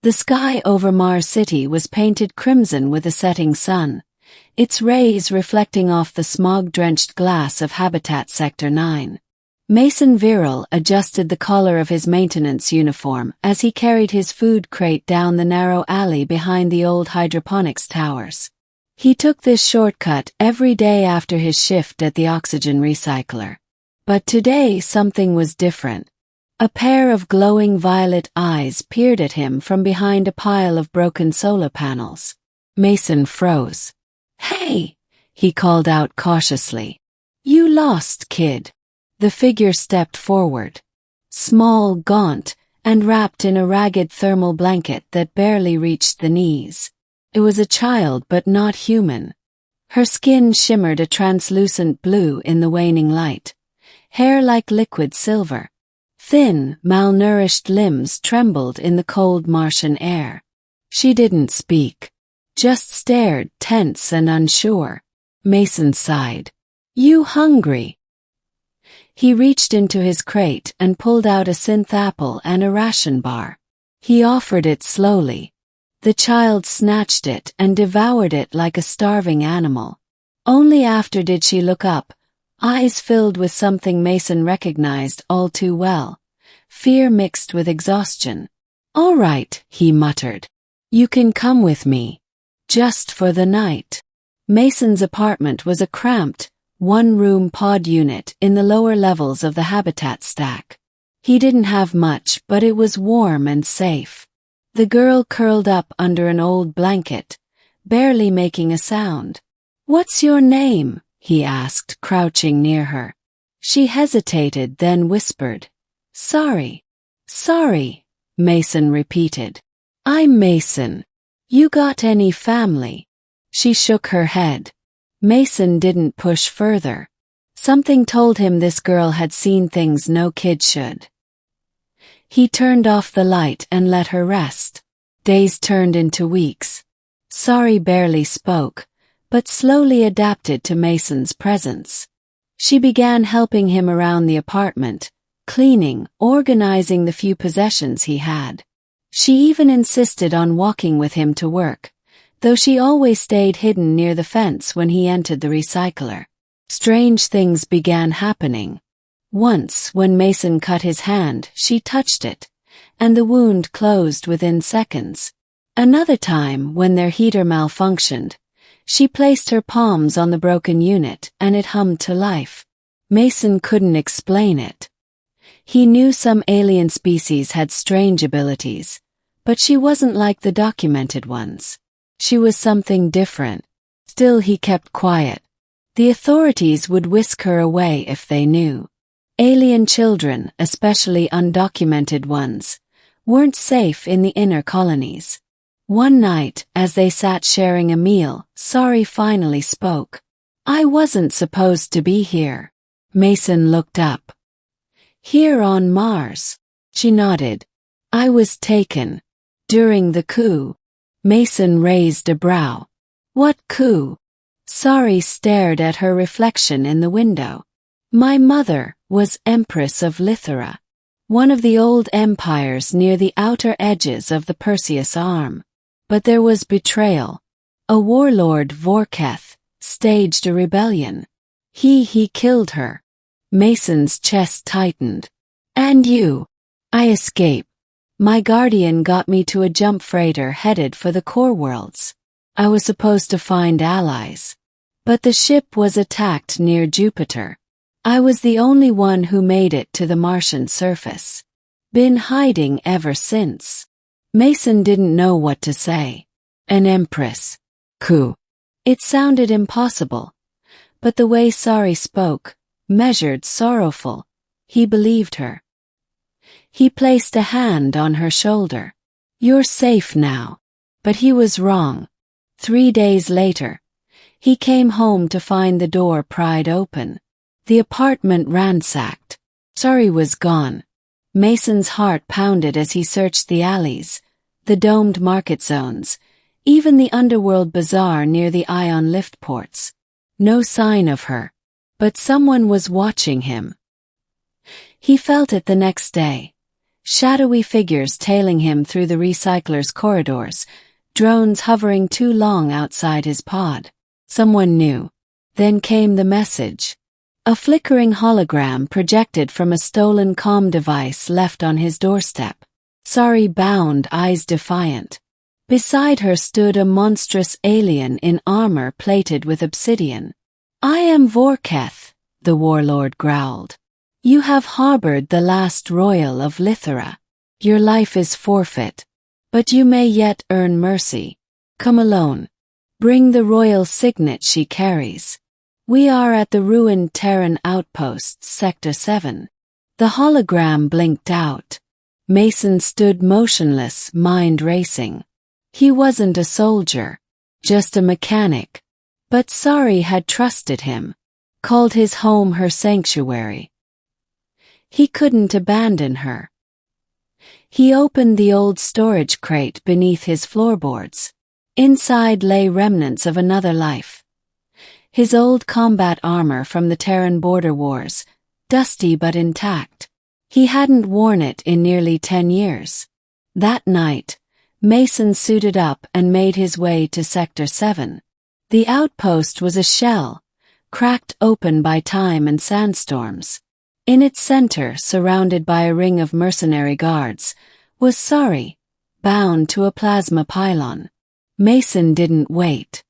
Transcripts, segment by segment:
The sky over Mars City was painted crimson with the setting sun, its rays reflecting off the smog-drenched glass of Habitat Sector 9. Mason Viral adjusted the collar of his maintenance uniform as he carried his food crate down the narrow alley behind the old hydroponics towers. He took this shortcut every day after his shift at the oxygen recycler. But today something was different. A pair of glowing violet eyes peered at him from behind a pile of broken solar panels. Mason froze. "Hey!" he called out cautiously. "You lost, kid." The figure stepped forward. Small, gaunt, and wrapped in a ragged thermal blanket that barely reached the knees. It was a child but not human. Her skin shimmered a translucent blue in the waning light. Hair like liquid silver. Thin, malnourished limbs trembled in the cold Martian air. She didn't speak. Just stared, tense and unsure. Mason sighed. "You hungry?" He reached into his crate and pulled out a synth apple and a ration bar. He offered it slowly. The child snatched it and devoured it like a starving animal. Only after did she look up, eyes filled with something Mason recognized all too well. Fear mixed with exhaustion. "All right," he muttered. "You can come with me. Just for the night." Mason's apartment was a cramped, one-room pod unit in the lower levels of the habitat stack. He didn't have much, but it was warm and safe. The girl curled up under an old blanket, barely making a sound. "What's your name?" he asked, crouching near her. She hesitated, then whispered. "Sorry." "Sorry," Mason repeated. "I'm Mason. You got any family?" She shook her head. Mason didn't push further. Something told him this girl had seen things no kid should. He turned off the light and let her rest. Days turned into weeks. Sorry barely spoke, but slowly adapted to Mason's presence. She began helping him around the apartment, cleaning, organizing the few possessions he had. She even insisted on walking with him to work, though she always stayed hidden near the fence when he entered the recycler. Strange things began happening. Once, when Mason cut his hand, she touched it, and the wound closed within seconds. Another time, when their heater malfunctioned, she placed her palms on the broken unit and it hummed to life. Mason couldn't explain it. He knew some alien species had strange abilities, but she wasn't like the documented ones. She was something different. Still he kept quiet. The authorities would whisk her away if they knew. Alien children, especially undocumented ones, weren't safe in the inner colonies. One night, as they sat sharing a meal, Sorry finally spoke. "I wasn't supposed to be here." Mason looked up. "Here on Mars?" She nodded. "I was taken. During the coup." Mason raised a brow. "What coup?" Sorry stared at her reflection in the window. "My mother was Empress of Lithera, one of the old empires near the outer edges of the Perseus Arm. But there was betrayal. A warlord, Vorketh, staged a rebellion. He killed her." Mason's chest tightened. "And you?" "I escaped. My guardian got me to a jump freighter headed for the core worlds. I was supposed to find allies. But the ship was attacked near Jupiter. I was the only one who made it to the Martian surface. Been hiding ever since." Mason didn't know what to say. An empress. Coup. It sounded impossible. But the way Sorry spoke, measured, sorrowful, he believed her. He placed a hand on her shoulder. "You're safe now." But he was wrong. 3 days later, he came home to find the door pried open. The apartment ransacked. Sorry was gone. Mason's heart pounded as he searched the alleys, the domed market zones, even the underworld bazaar near the ion lift ports. No sign of her. But someone was watching him. He felt it the next day. shadowy figures tailing him through the recyclers' corridors, drones hovering too long outside his pod. Someone knew. Then came the message. A flickering hologram projected from a stolen comm device left on his doorstep. Sorry, bound, eyes defiant. Beside her stood a monstrous alien in armor plated with obsidian. "I am Vorketh," the warlord growled. "You have harbored the last royal of Lithera. Your life is forfeit. But you may yet earn mercy. Come alone. Bring the royal signet she carries. We are at the ruined Terran outpost, Sector 7. The hologram blinked out. Mason stood motionless, mind racing. He wasn't a soldier, just a mechanic. But Sari had trusted him, called his home her sanctuary. He couldn't abandon her. He opened the old storage crate beneath his floorboards. Inside lay remnants of another life. His old combat armor from the Terran border wars, dusty but intact. He hadn't worn it in nearly 10 years. That night, Mason suited up and made his way to Sector 7. The outpost was a shell, cracked open by time and sandstorms. In its center, surrounded by a ring of mercenary guards, was Sari, bound to a plasma pylon. Mason didn't wait.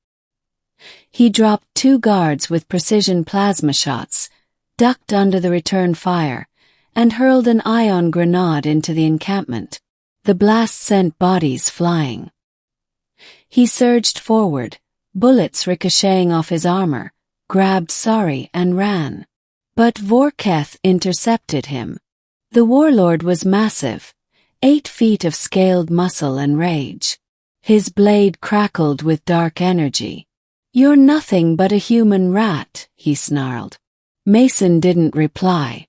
He dropped 2 guards with precision plasma shots, ducked under the return fire, and hurled an ion grenade into the encampment. The blast sent bodies flying. He surged forward, bullets ricocheting off his armor, grabbed Sari and ran. But Vorketh intercepted him. The warlord was massive, 8 feet of scaled muscle and rage. His blade crackled with dark energy. "You're nothing but a human rat," he snarled. Mason didn't reply.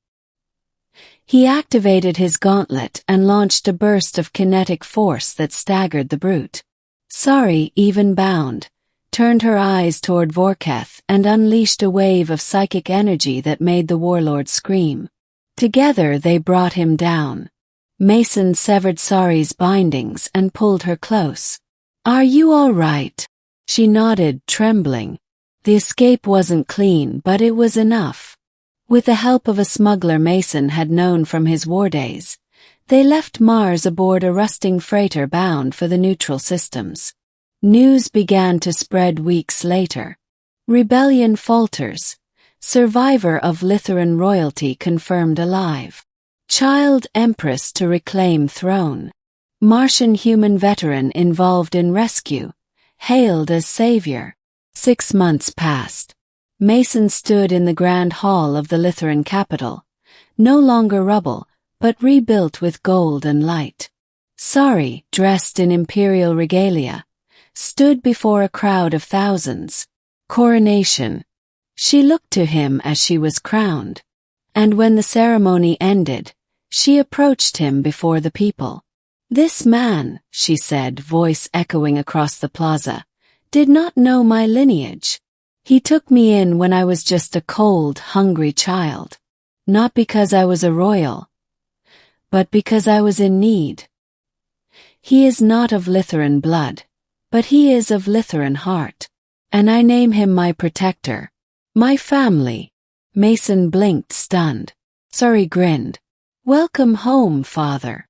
He activated his gauntlet and launched a burst of kinetic force that staggered the brute. Sari, even bound, turned her eyes toward Vorketh and unleashed a wave of psychic energy that made the warlord scream. Together they brought him down. Mason severed Sari's bindings and pulled her close. "Are you all right?" She nodded, trembling. The escape wasn't clean, but it was enough. With the help of a smuggler Mason had known from his war days, they left Mars aboard a rusting freighter bound for the neutral systems. News began to spread weeks later. Rebellion falters. Survivor of Litheran royalty confirmed alive. Child empress to reclaim throne. Martian human veteran involved in rescue. Hailed as savior. 6 months passed. Mason stood in the grand hall of the Litheran capital, no longer rubble, but rebuilt with gold and light. Sari, dressed in imperial regalia, stood before a crowd of thousands. Coronation. She looked to him as she was crowned, and when the ceremony ended, she approached him before the people. "This man," she said, voice echoing across the plaza, "did not know my lineage. He took me in when I was just a cold, hungry child. Not because I was a royal, but because I was in need. He is not of Litheran blood, but he is of Litheran heart, and I name him my protector, my family." Mason blinked, stunned. Sari grinned. "Welcome home, father."